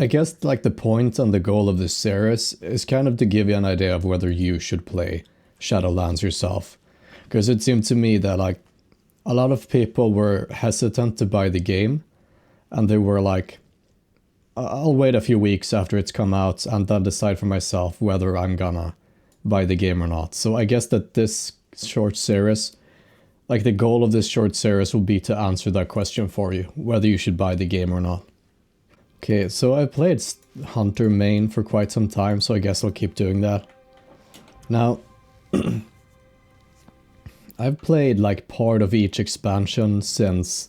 I guess like the point and the goal of this series is kind of to give you an idea of whether you should play Shadowlands yourself. Because it seemed to me that like a lot of people were hesitant to buy the game, and they were like, I'll wait a few weeks after it's come out and then decide for myself whether I'm gonna buy the game or not. So I guess that this short series, like the goal of this short series will be to answer that question for you, whether you should buy the game or not. Okay, so I played Hunter main for quite some time, so I guess I'll keep doing that. Now, I've played like part of each expansion since,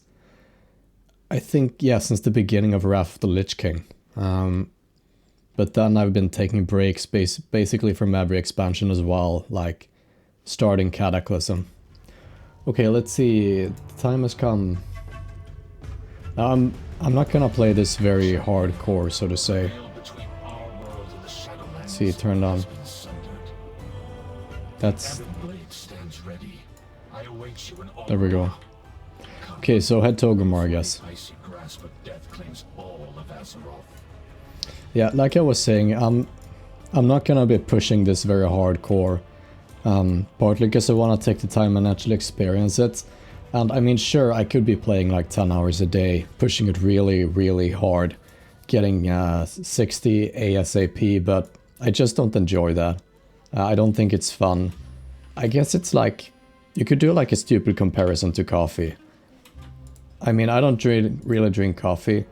I think, yeah, since the beginning of Wrath of the Lich King. But then I've been taking breaks basically from every expansion as well, like starting Cataclysm. Okay, let's see, the time has come. Now I'm not gonna play this very hardcore, so to say. Let's see, turned on. That's... There we go. Okay, so head to Ogrimmar, I guess. Yeah, like I was saying, I'm not gonna be pushing this very hardcore. Partly because I want to take the time and actually experience it. And I mean, sure, I could be playing like 10 hours a day, pushing it really, really hard, getting 60 ASAP, but I just don't enjoy that. I don't think it's fun. I guess it's like, you could do like a stupid comparison to coffee. I mean, I don't really drink coffee.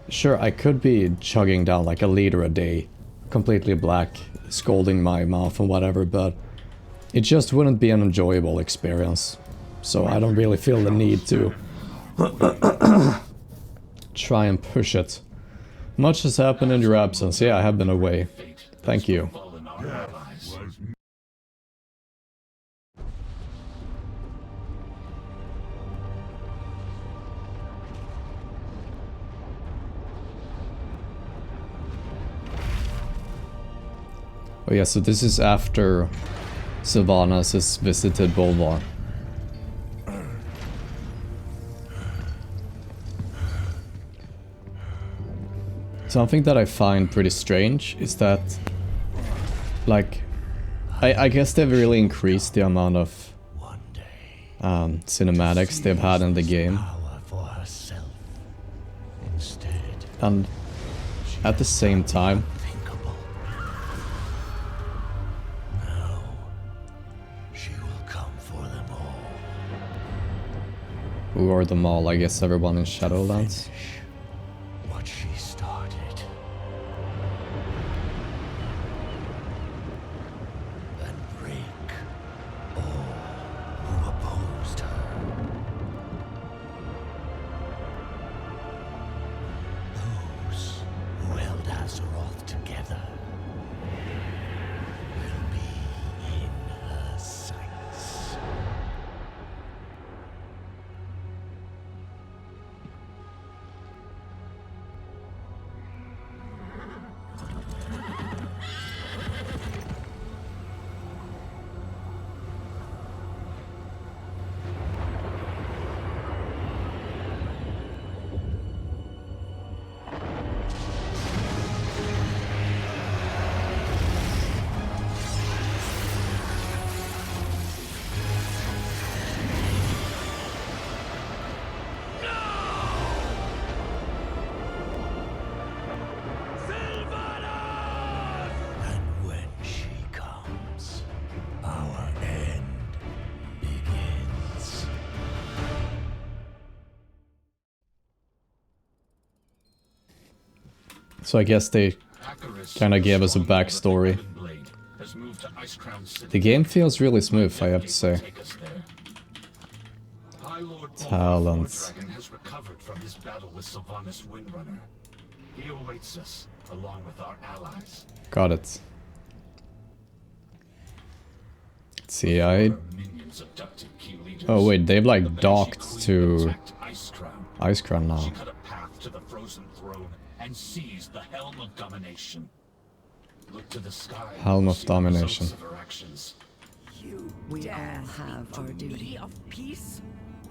Sure, I could be chugging down like a liter a day, completely black, scalding my mouth and whatever, but it just wouldn't be an enjoyable experience. So I don't really feel the need to try and push it. Much has happened in your absence. Yeah, I have been away. Thank you. Oh yeah, so this is after Sylvanas has visited Bolvar. Something that I find pretty strange is that, like, I guess they've really increased the amount of cinematics they've had in the game. And at the same time, who are them all? I guess everyone in Shadowlands. What she started. And break all who opposed her. Those who held Azeroth together will be in her sights. So I guess they kind of gave us a backstory. The game feels really smooth, I have to say. Talents. Got it. Let's see, oh wait, they've like docked to Icecrown now. And seize the Helm of Domination. Look to the sky. Helm of Domination. We all have our duty of peace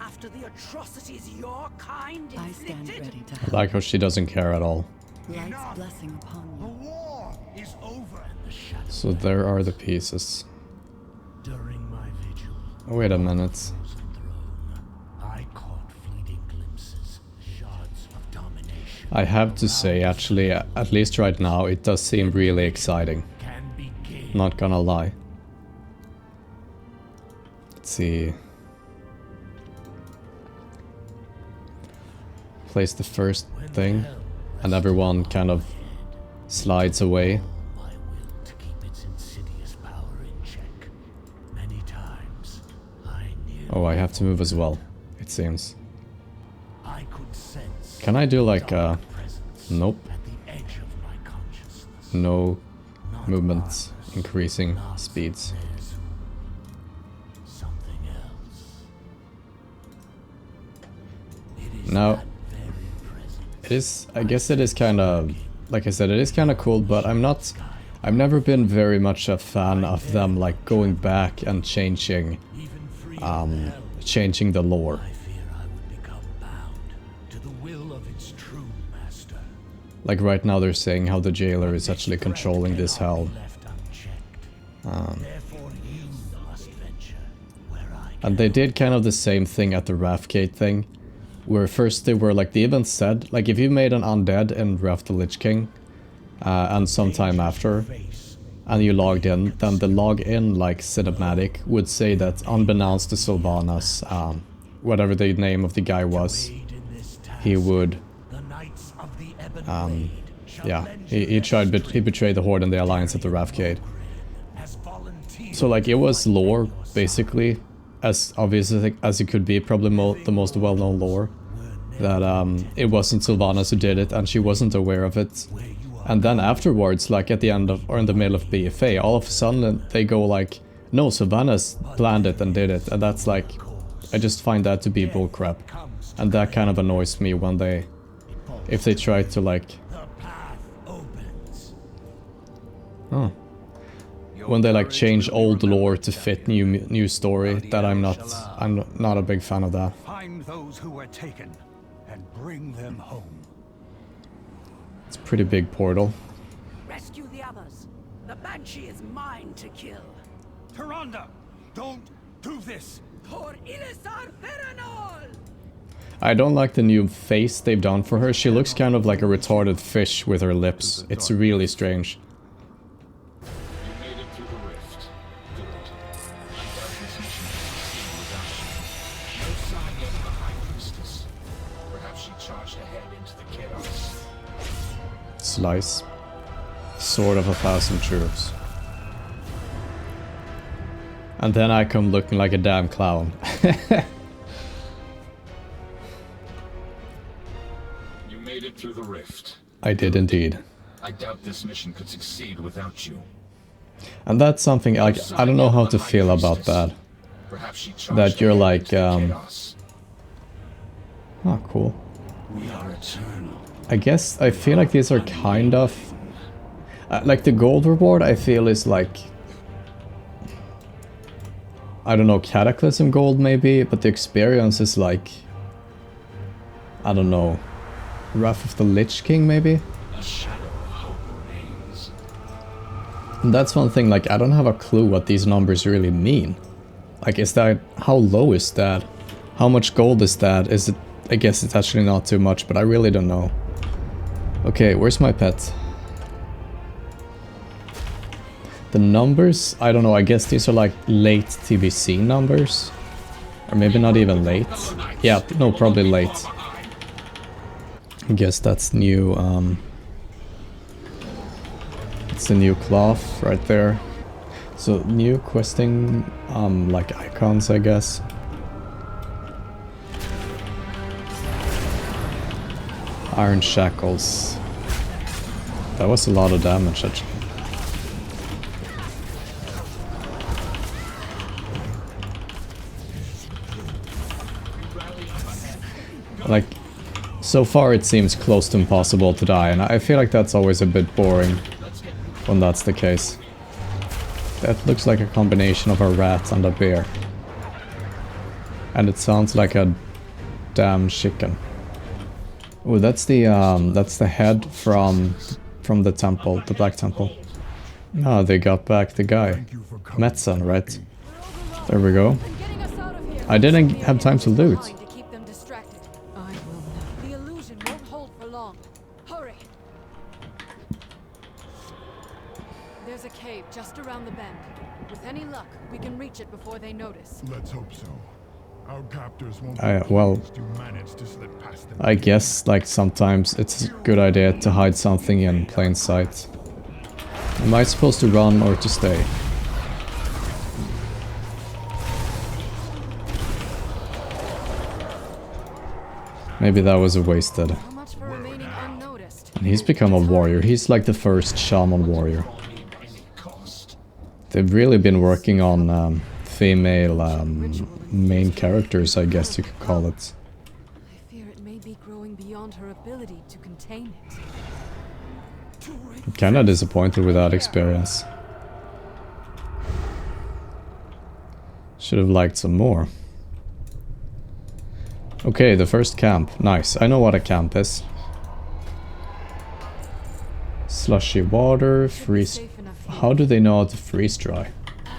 after the atrocities your kind inflicted. I like how she doesn't care at all. Light's blessing upon The you. war is over. And the shadow So there are the pieces. during my vigil. Wait a minute. Throne, I caught fleeting glimpses, shards of domination. I have to say, actually, at least right now, it does seem really exciting. Can begin. Not gonna lie. Let's see. Place the first thing, and everyone kind of slides away. My will to keep its insidious power in check. Many times I knew Oh, I have to move as well, it seems. I could sense Can I do like a... presence Nope. at the edge of my consciousness. No Not movements, ours, increasing not speeds. theirs. Something else. It is Now, that very presence. it is, I guess it is kind of, like I said, it is kind of cool, but I've never been very much a fan of them like going back and changing, Even free changing the lore. I fear I would become bound to the will of its true master. Like right now they're saying how the jailer is actually controlling this hell. Left unchecked. Therefore you must venture where I And they did kind of the same thing at the Wrathgate thing. Where first they were like, they even said, like if you made an undead in Wrath the Lich King, and sometime after, face. and you logged in, then the login like cinematic would say that unbeknownst to Sylvanas, whatever the name of the guy was, Aid in this task. he would, The knights of the Ebon Blade shall yeah, lend he betrayed the Horde and the Alliance at the Wrathgate. as volunteers. So like it was lore, basically, as obvious as it could be, probably the most well-known lore, that it wasn't Sylvanas who did it and she wasn't aware of it. And then afterwards, like at the end of, or in the middle of BFA, all of a sudden they go like, no, Sylvanas planned it and did it, and that's like, I just find that to be bullcrap. And that kind of annoys me when they, if they try to like, The path opens. oh, when they like change old lore to fit new story, that I'm not a big fan of that. Find those who were taken and bring them home. It's a pretty big portal. Rescue the others. The Banshee is mine to kill. Tyrande, don't do this. For Ilisar Feranol! I don't like the new face they've done for her. She looks kind of like a retarded fish with her lips. It's really strange. You made it through the rift. Good. I doubt this mission can succeed without you. No sign yet of the High Priestess. Perhaps she charged ahead into the chaos. Slice. Sword of 1,000 troops. And then I come looking like a damn clown. You made it through the rift. I did indeed. I doubt this mission could succeed without you. And that's something like, I don't know how to feel about that. Perhaps she charged That you're ahead like, into the chaos. Oh, cool. We are eternal. I guess I feel like these are kind of... like the gold reward I feel is like... I don't know, Cataclysm gold maybe, but the experience is like... I don't know. Wrath of the Lich King maybe? A shadow of hope remains. And that's one thing, like I don't have a clue what these numbers really mean. Like is that... how low is that? How much gold is that? Is it... I guess it's actually not too much, but I really don't know. Okay, where's my pet? The numbers, I don't know, I guess these are like late TBC numbers. Or maybe not even late. Yeah, no, probably late. I guess that's new, it's the new cloth right there. So new questing, like icons, I guess. Iron Shackles. That was a lot of damage actually. Like, so far it seems close to impossible to die, and I feel like that's always a bit boring when that's the case. That looks like a combination of a rat and a bear. And it sounds like a damn chicken. Oh, that's the head from the temple, the Black Temple. Ah, they got back the guy. Thank you for coming. Metzen, right? There we go. I didn't have time to loot. To keep them distracted. I will not. The illusion won't hold for long. Hurry. There's a cave just around the bend. With any luck, we can reach it before they notice. Let's hope so. Our captors won't Well, be pleased you managed to slip past them. I guess, like, sometimes it's a good idea to hide something in plain sight. Am I supposed to run or to stay? Maybe that was a wasted. How much for remaining unnoticed? And he's become a warrior. He's like the first shaman warrior. They've really been working on female main characters, I guess you could call it. I fear it may be growing beyond her ability to contain it. I'm kinda disappointed with that experience. Should have liked some more. Okay, the first camp. Nice. I know what a camp is. Slushy water, freeze... How do they know how to freeze dry?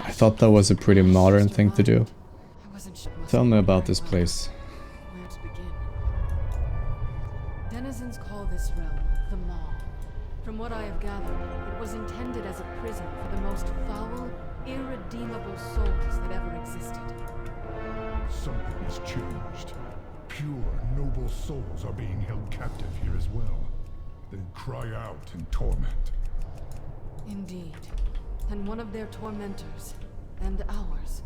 I thought that was a pretty modern thing to do. I wasn't sure. Tell me about this place. Where to begin? Denizens call this realm the Maw. From what I have gathered, it was intended as a prison for the most foul, irredeemable souls that ever existed. Something has changed. Pure, noble souls are being held captive here as well. They cry out in torment. Indeed. And one of their tormentors, and ours,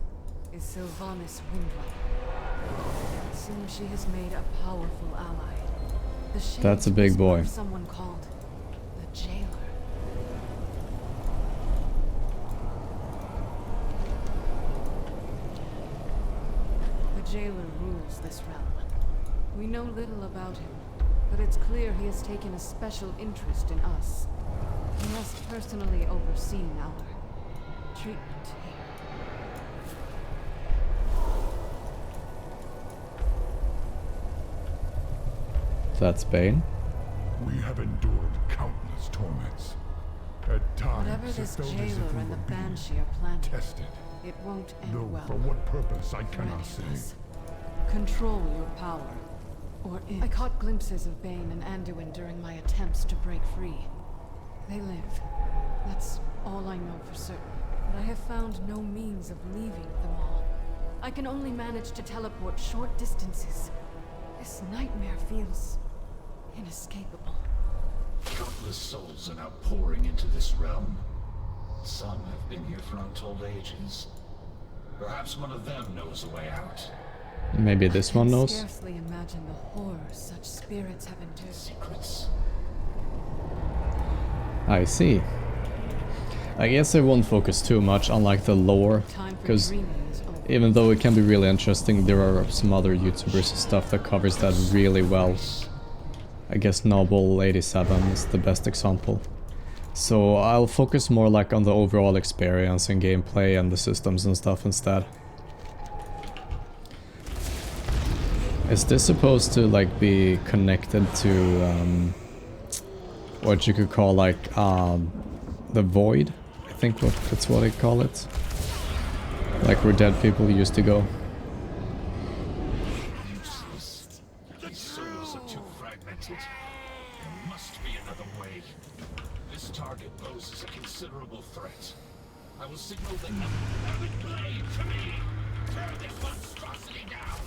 is Sylvanas Windrunner. It seems she has made a powerful ally. The Shades That's a big whisper boy. of someone called the Jailer. The Jailer rules this realm. We know little about him, but it's clear he has taken a special interest in us. He must personally overseen our treatment here. That's Bane. We have endured countless torments. At times, Whatever it this felt as if Jailer we and the were being Banshee are planning, tested. it won't Though end well for what purpose, I for any cannot of say. us. Control your power, or it. I caught glimpses of Bane and Anduin during my attempts to break free. They live. That's all I know for certain. But I have found no means of leaving them all. I can only manage to teleport short distances. This nightmare feels inescapable. Countless souls are now pouring into this realm. Some have been here for untold ages. Perhaps one of them knows a way out. Maybe this one I can knows. scarcely imagine the horrors such spirits have endured. Secrets. I see. I guess I won't focus too much on like the lore, Time for because dreaming is over. even though it can be really interesting, there are some other YouTubers and stuff that covers that really well. I guess Noble 87 is the best example. So I'll focus more like on the overall experience and gameplay and the systems and stuff instead. Is this supposed to like be connected to what you could call like the void? I think that's what they call it. Like where dead people used to go. Useless. These souls are too fragmented. There must be another way. This target poses a considerable threat. I will signal the heaven blade to me. Tear this monstrosity down.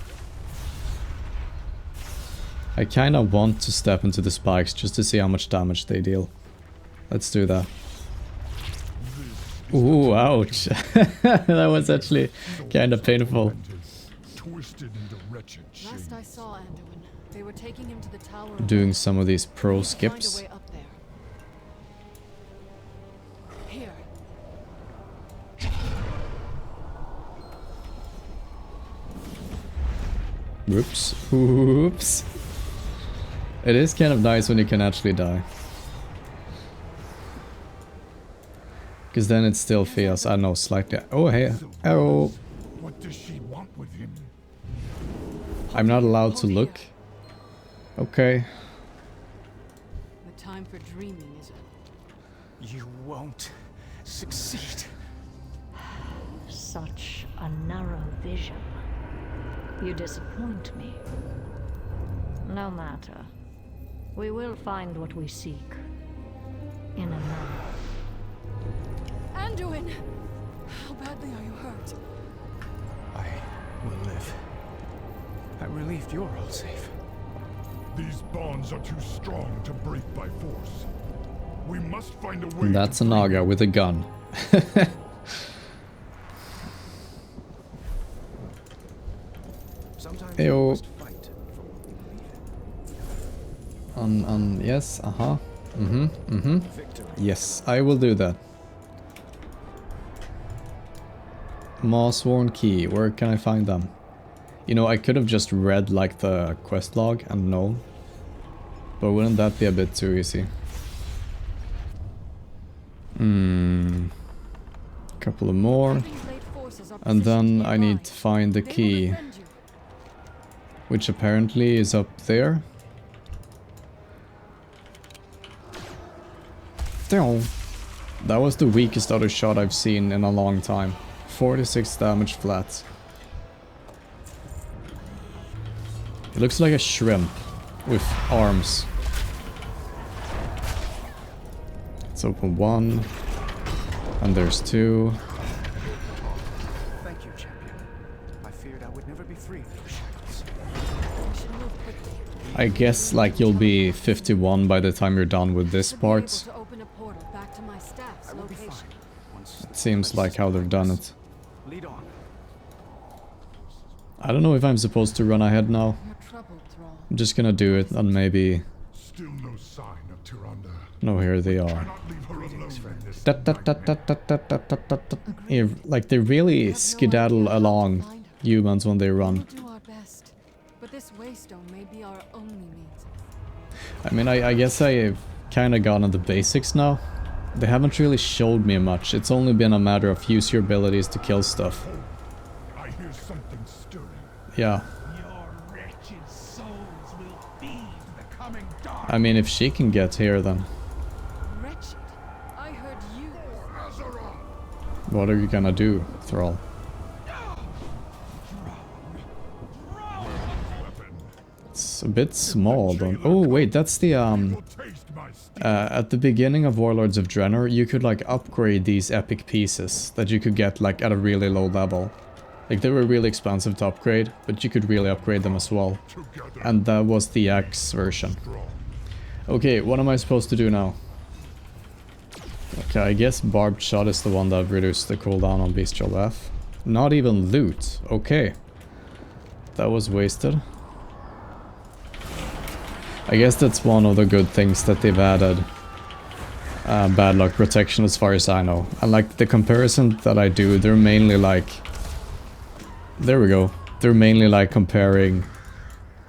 I kinda want to step into the spikes just to see how much damage they deal. Let's do that. Ooh, ouch. That was actually kinda painful. Twisted into wretched Last I shapes. saw Anduin, they were taking him to the tower. Doing some of these pro Find a skips. way up there. Here. Whoops. Whoops. It is kind of nice when you can actually die. Because then it still feels, I don't know, slightly... Oh, hey. Oh. What does she want with him? I'm not allowed to look. Okay. time for dreaming, is it? You won't succeed. Such a narrow vision. You disappoint me. No matter. We will find what we seek. In another. Anduin! How badly are you hurt? I will live. I relieved you're all safe. These bonds are too strong to break by force. We must find a way. And that's to a break Naga with a gun. Sometimes Ew. you must fight for what you believe in. Yes, Victory. Yes, I will do that. Mossworn key, where can I find them? You know, I could have just read like the quest log and known. But wouldn't that be a bit too easy? Couple of more. These late forces are And then positioned I nearby. need to find the They will key, defend you. which apparently is up there. Damn. That was the weakest auto shot I've seen in a long time. 46 damage flat. It looks like a shrimp with arms. Let's open one. And there's two. Thank you, champion. I feared I would never be free of your shackles. We should move quickly. I guess like you'll be 51 by the time you're done with this Should be able part. to open a portal back to my staff's I will be location. fine. Once It seems like how they've done it. lead on. I don't know if I'm supposed to run ahead now. You're troubled, Thrall. I'm just gonna do it and maybe... Still no sign of Tyrande. No, here they are. Cannot leave her alone in this Yeah, like they really skedaddle along, humans, when they We'll run. do our best, but this waystone may be our only means. I mean, I guess I've kind of gotten the basics now. They haven't really showed me much. It's only been a matter of use your abilities to kill stuff. I hear something stirring. Yeah. Your wretched souls will feed the coming dark. I mean, if she can get here, then Wretched. I heard you. what are you gonna do, Thrall? It's a bit small, don't... Oh, wait, that's the, Will taste my steel. at the beginning of Warlords of Draenor, you could like upgrade these epic pieces that you could get like at a really low level. Like they were really expensive to upgrade, but you could really upgrade them as well. Together And that was the Axe version. strong. Okay, what am I supposed to do now? Okay, I guess Barbed Shot is the one that reduced the cooldown on Bestial Laugh. Not even loot. Okay. That was wasted. I guess that's one of the good things that they've added. Bad luck protection as far as I know. And like the comparison that I do, they're mainly like... There we go. They're mainly like comparing,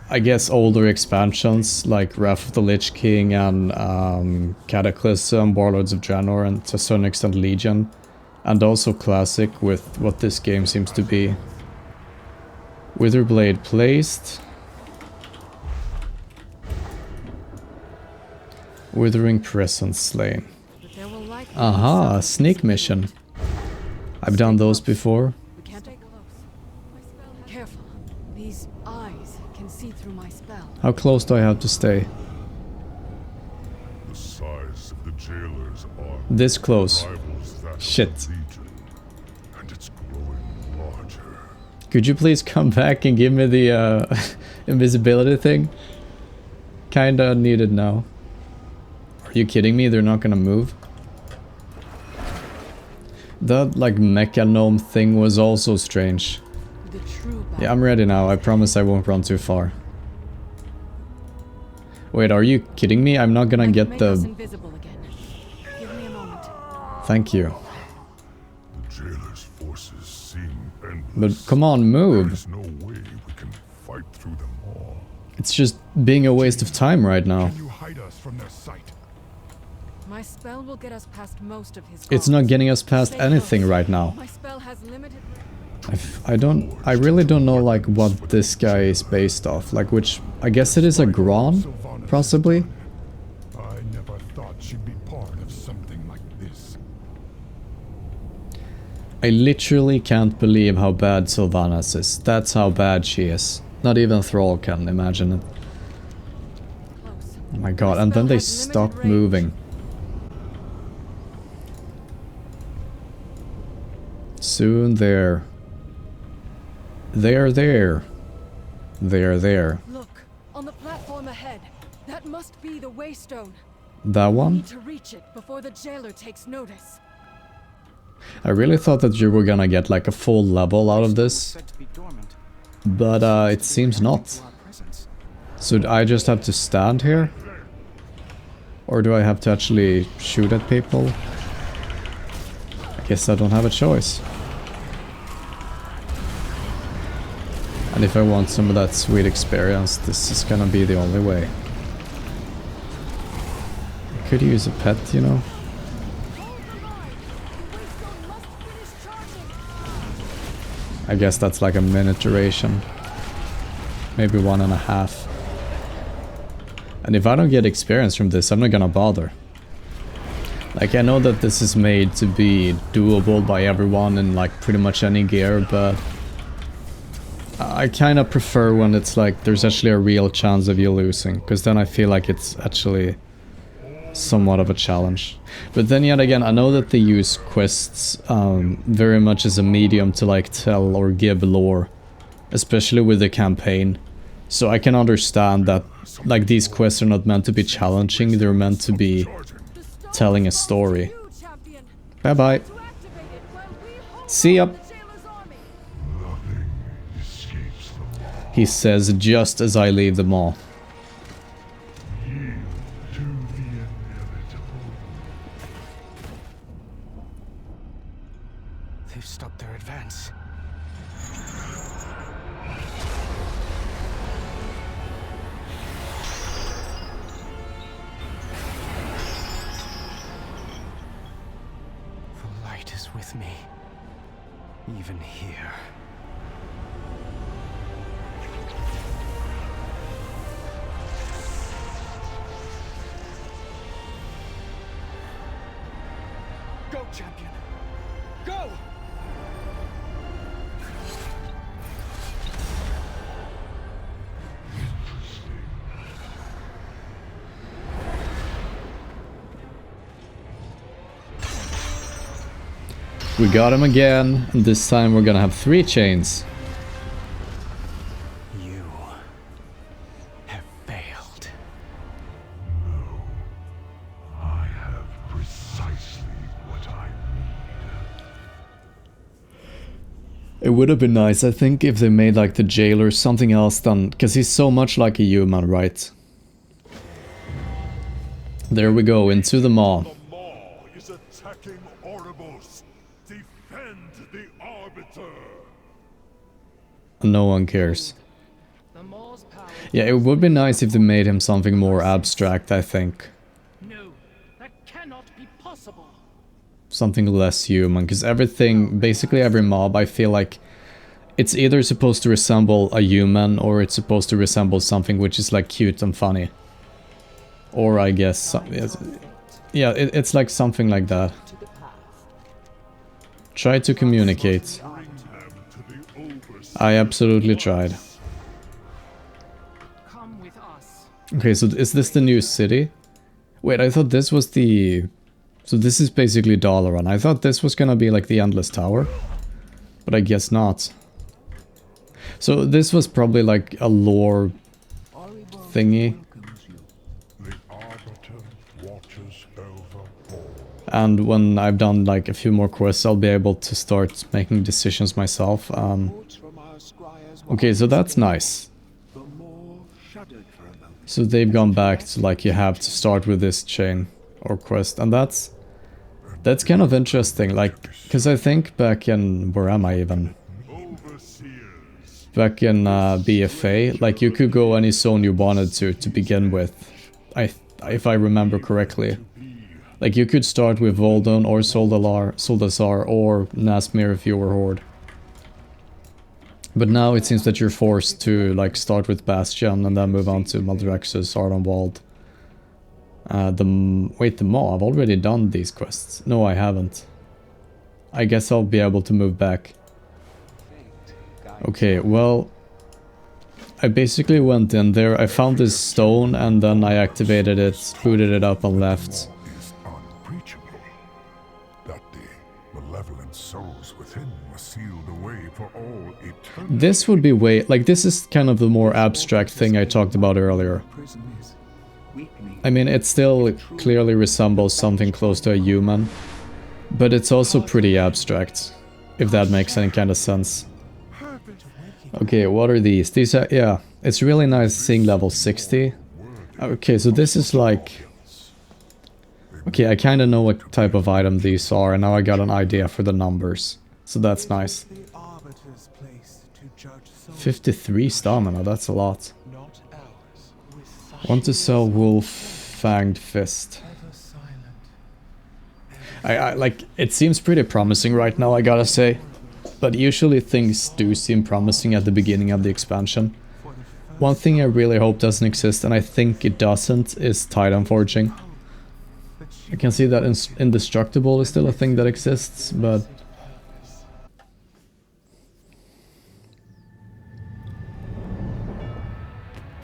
I guess, older expansions like Wrath of the Lich King and Cataclysm, Warlords of Draenor, and to a certain extent Legion. And also Classic with what this game seems to be. Witherblade placed. Withering Presence slain. But there will likely be Aha, some- sneak mission. I've done those before. We can't take close. My spell has... Careful. These eyes can see through my spell. How close do I have to stay? The size of the jailer's arm This close. rivals that Shit. of the Legion, and it's growing larger. Could you please come back and give me the invisibility thing? Kinda needed now. Are you kidding me? They're not gonna move? That like mecha gnome thing was also strange. The true battle. Yeah, I'm ready now. I promise I won't run too far. Wait, are you kidding me? I'm not gonna I can get make us the... invisible again. Give me a moment. Thank you. The jailer's forces seem But endless. come on, move. There's no way we can fight through them all. It's just being a waste of time right now. Can you hide us from their sight? My spell will get us past most of his It's guards. not getting us past Stay anything close. right now. My spell has limited... I really don't know like what this guy is based off. Like which, I guess it is a Gron, possibly? I never part of something like this. I literally can't believe how bad Sylvanas is. That's how bad she is. Not even Thrall can imagine it. Close. Oh my god, and then they stop moving. Soon there. They're there. They're there. Look, on the platform ahead. That must be the Waystone. That We one? need to reach it before the jailer takes notice. I really thought that you were gonna get like a full level out of this, Said to be dormant. but it seems not. To our presence. So I just have to stand here? Or do I have to actually shoot at people? I guess I don't have a choice. And if I want some of that sweet experience, this is gonna be the only way. I could use a pet, you know? I guess that's like a minute duration. Maybe 1.5. And if I don't get experience from this, I'm not gonna bother. Like, I know that this is made to be doable by everyone in like pretty much any gear, but I kind of prefer when it's like there's actually a real chance of you losing, because then I feel like it's actually somewhat of a challenge. But then yet again, I know that they use quests very much as a medium to like tell or give lore, especially with the campaign. So I can understand that like these quests are not meant to be challenging, they're meant to be telling a story. Bye bye. See ya. Nothing escapes them. He says just as I leave the mall. Yield to the inevitable. They've stopped their advance. The light is with me. Even here. Go, champion! Go! We got him again, and this time we're gonna have 3 chains. You have failed. I have precisely what I need. It would have been nice, I think, if they made like the jailer something else than... because he's so much like a human, right? There we go, into the maw. The Maw is attacking Oribos. Defend the Arbiter. No one cares. Yeah, it would be nice if they made him something more abstract, I think. No, that cannot be possible. Something less human, because everything, basically every mob, I feel like it's either supposed to resemble a human or it's supposed to resemble something which is like cute and funny. Or I guess, yeah, it's like something like that. Try to communicate. I absolutely tried. Come with us. Okay, so is this the new city? Wait, I thought this was the... So this is basically Dalaran. I thought this was gonna be like the Endless Tower. But I guess not. So this was probably like a lore thingy. The Arbiter watches over all. And when I've done like a few more quests, I'll be able to start making decisions myself. Okay, so that's nice. So they've gone back to like you have to start with this chain or quest, and that's kind of interesting. Like, because I think back in where am I even? Overseers. Back in BFA, like you could go any zone you wanted to begin with. If I remember correctly. Like you could start with Voldon or Soldazar or Nazmir if you were Horde. But now it seems that you're forced to like start with Bastion and then move on to Maldraxxus, Ardenwald. Wait, the Maw. I've already done these quests. No, I haven't. I guess I'll be able to move back. Okay, well, I basically went in there, I found this stone, and then I activated it, booted it up and left. Is unbreachable. That the malevolent souls within were sealed away for all eternity. This would be way, like, this is kind of the more abstract thing I talked about earlier. I mean, it still clearly resembles something close to a human, but it's also pretty abstract, if that makes any kind of sense. Okay, what are these? These are, yeah, it's really nice seeing level 60. Okay, so this is like... Okay, I kind of know what type of item these are, and now I got an idea for the numbers. So that's nice. 53 stamina, that's a lot. Want to sell Wolf Fanged Fist. I like, it seems pretty promising right now, I gotta say. But usually things do seem promising at the beginning of the expansion. One thing I really hope doesn't exist, and I think it doesn't, is Titan Forging. I can see that Indestructible is still a thing that exists, but...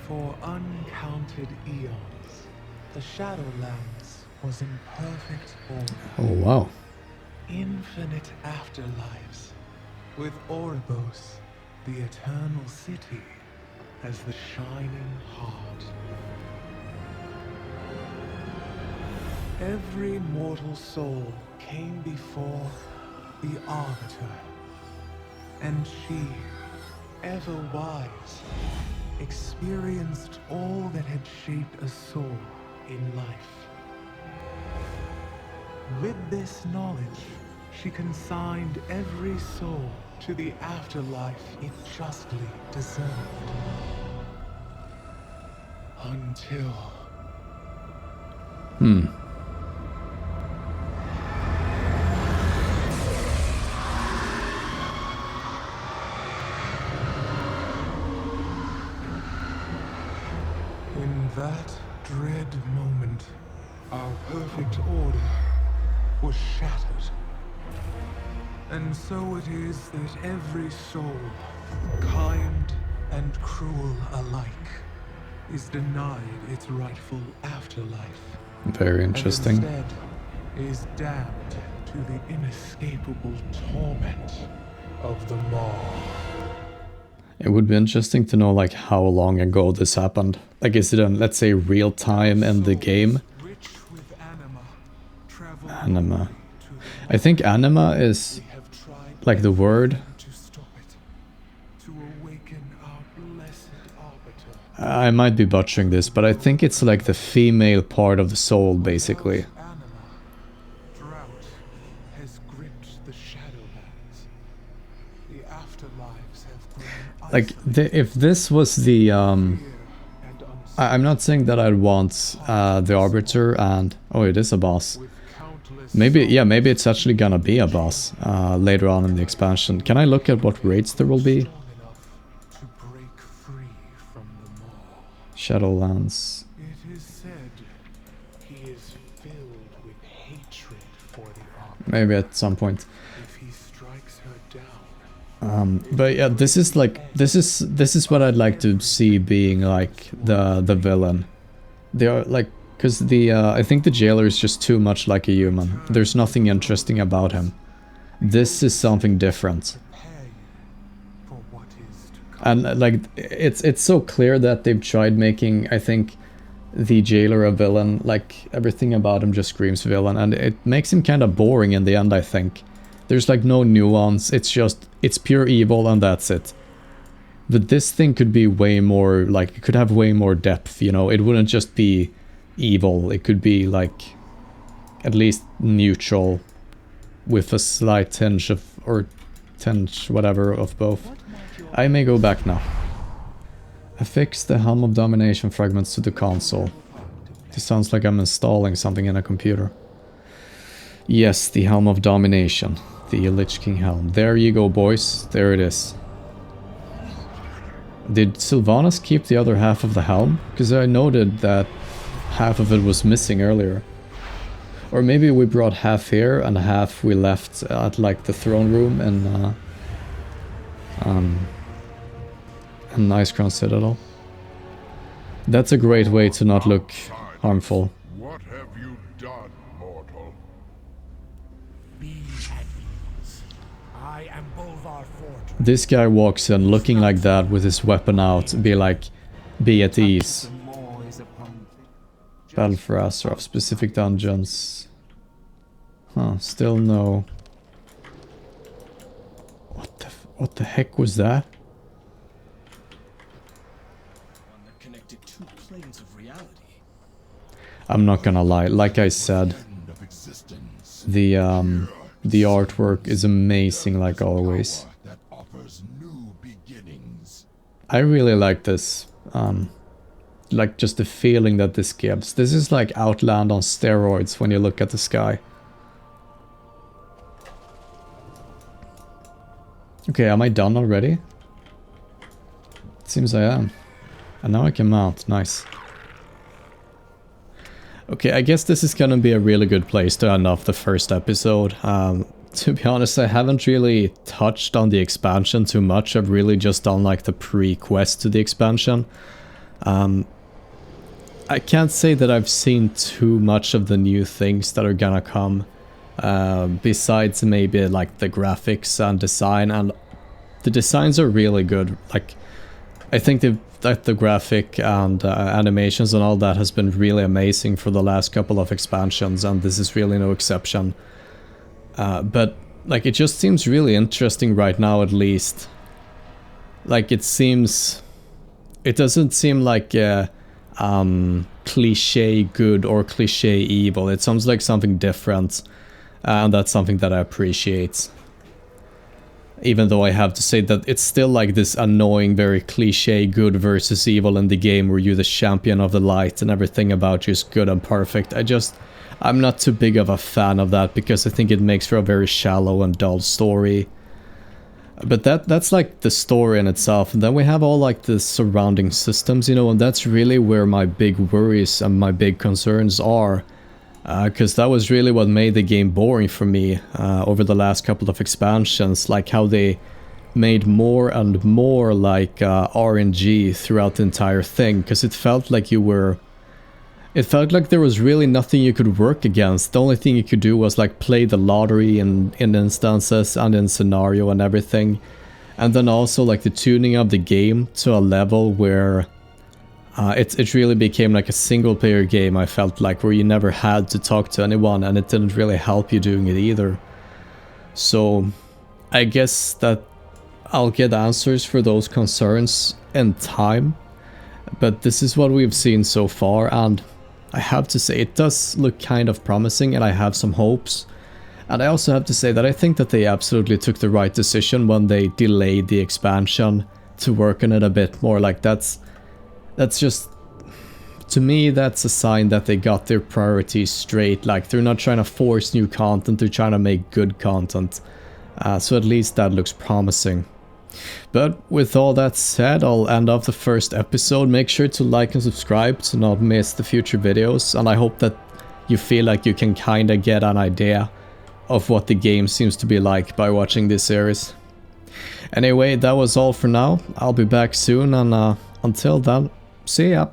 For uncounted eons, the Shadowlands was in perfect order. Oh wow. Infinite afterlives, with Oribos, the eternal city, as the shining heart. Every mortal soul came before the Arbiter, and she, ever wise, experienced all that had shaped a soul in life. With this knowledge, she consigned every soul to the afterlife it justly deserved. Until... In that dread moment, our perfect order was shattered. And so it is that every soul, kind and cruel alike, is denied its rightful afterlife. Very interesting. And instead is damned to the inescapable torment of the Maw. It would be interesting to know, like, how long ago this happened. Like, is it in, let's say, real time in the game? Anima. I think anima is, like, the word. I might be butchering this, but I think it's like the female part of the soul, basically. Like, if this was the, I'm not saying that I'd want the Arbiter and... Oh, it is a boss. Maybe, yeah, maybe it's actually gonna be a boss later on in the expansion. Can I look at what rates there will be? Shadowlands. It is said he is filled with hatred for the Arbiter. Maybe at some point. If he strikes her down. But yeah, this is like, this is what I'd like to see being like the villain. They are like, because the I think the jailer is just too much like a human. There's nothing interesting about him. This is something different. And like, it's so clear that they've tried making, I think, the jailer a villain. Like, everything about him just screams villain, and it makes him kind of boring in the end, I think. There's like no nuance, it's just, it's pure evil and that's it. But this thing could be way more, like, it could have way more depth, you know? It wouldn't just be evil, it could be like, at least neutral, with a slight tinge of, or tinge, whatever, of both. I may go back now. Affix the Helm of Domination fragments to the console. This sounds like I'm installing something in a computer. Yes, the Helm of Domination. The Lich King Helm. There you go, boys. There it is. Did Sylvanas keep the other half of the helm? Because I noted that half of it was missing earlier. Or maybe we brought half here and half we left at like the throne room in Ice Crown Citadel. That's a great way to not look harmful. What have you done, mortal? Be at ease. I am Bolvar Fortress. This guy walks in looking like that with his weapon out, be at ease. Battle for Azeroth, specific dungeons. Huh, still no. What the heck was that? One that connected two planes of reality. I'm not gonna lie, like I said, the artwork is amazing like always. That offers new beginnings. I really like this, like just the feeling that this gives. This is like Outland on steroids when you look at the sky. Okay, am I done already? It seems I am. And now I can mount, nice. Okay, I guess this is gonna be a really good place to end off the first episode. To be honest, I haven't really touched on the expansion too much. I've really just done like the pre-quest to the expansion. I can't say that I've seen too much of the new things that are gonna come. Besides maybe like the graphics and design, and the designs are really good. Like, I think that the graphic and animations and all that has been really amazing for the last couple of expansions, and this is really no exception. But like, it just seems really interesting right now, at least. Like, it doesn't seem like cliche good or cliche evil. It sounds like something different, and that's something that I appreciate. Even though I have to say that it's still like this annoying, very cliche good versus evil in the game where you're the champion of the light and everything about you is good and perfect. I'm not too big of a fan of that because I think it makes for a very shallow and dull story. But that's like the story in itself, and then we have all like the surrounding systems, you know, and that's really where my big worries and my big concerns are. Because that was really what made the game boring for me over the last couple of expansions, like how they made more and more like RNG throughout the entire thing, because it felt like there was really nothing you could work against. The only thing you could do was like play the lottery in instances and in scenario and everything. And then also like the tuning of the game to a level where it really became like a single player game, I felt like, where you never had to talk to anyone, and it didn't really help you doing it either. So I guess that I'll get answers for those concerns in time, but this is what we've seen so far, and I have to say it does look kind of promising, and I have some hopes. And I also have to say that I think that they absolutely took the right decision when they delayed the expansion to work on it a bit more. Like, that's just, to me, that's a sign that they got their priorities straight. Like, they're not trying to force new content, they're trying to make good content. So at least that looks promising. But with all that said, I'll end off the first episode. Make sure to like and subscribe to not miss the future videos, and I hope that you feel like you can kinda get an idea of what the game seems to be like by watching this series. Anyway, that was all for now. I'll be back soon, and until then, see ya!